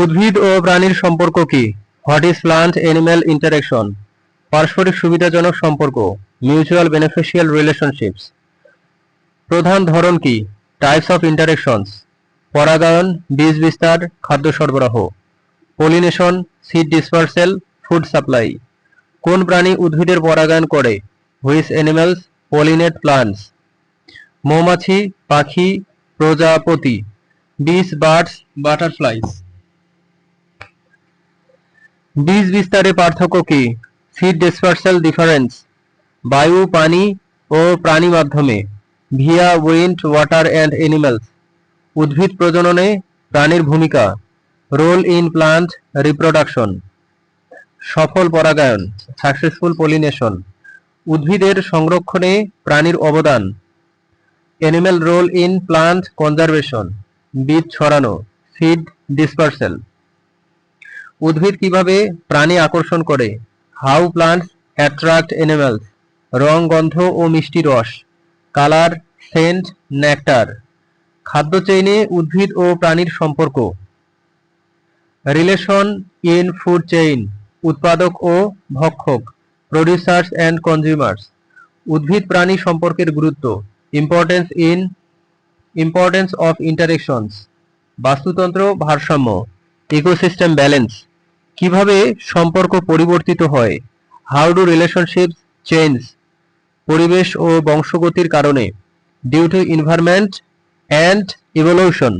উদ্ভিদ ও প্রাণীর সম্পর্ক কি? What is plant animal interaction? পারস্পরিক সুবিধাজনক সম্পর্ক, মিউচুয়াল বেনিফিশিয়াল রিলেশনশিপস। প্রধান ধরন কি? Types of interactions. পরাগায়ন, বীজ বিস্তার, খাদ্য সরবরাহ। Pollination, seed dispersal, food supply. কোন প্রাণী উদ্ভিদের পরাগায়ন করে? Which animals pollinate plants? মৌমাছি, পাখি, প্রজাপতি। বিস, বার্ডস, বাটারফ্লাইস। বীজ বিস্তারে পার্থক্য কি? Seed dispersal difference. বায়ু, পানি ও প্রাণী মাধ্যমে। Via wind, water and animals. উদ্ভিদ প্রজননে প্রাণীর ভূমিকা। Role in plant reproduction. সফল পরাগায়ন, সাকসেসফুল পলিনেশন। উদ্ভিদের সংরক্ষণে প্রাণীর অবদান। Animal role in plant conservation. বীজ ছড়ানো, সিড ডিসপার্সেল। উদ্ভিদ কিভাবে প্রাণী আকর্ষণ করে? How plants attract animals. রং, গন্ধ ও মিষ্টি রস। Colour, scent, nectar. খাদ্য চেইনে উদ্ভিদ ও প্রাণীর সম্পর্ক। রিলেশন ইন ফুড চেইন, উৎপাদক ও ভক্ষক। Producers and consumers. উদ্ভিদ প্রাণী সম্পর্কের গুরুত্ব। Importance of interactions. বাস্তুতন্ত্র ভারসাম্য, ইকোসিস্টেম ব্যালেন্স। কিভাবে সম্পর্ক পরিবর্তিত হয়? How do relationships change? পরিবেশ ও বংশগতির কারণে। Due to environment and evolution.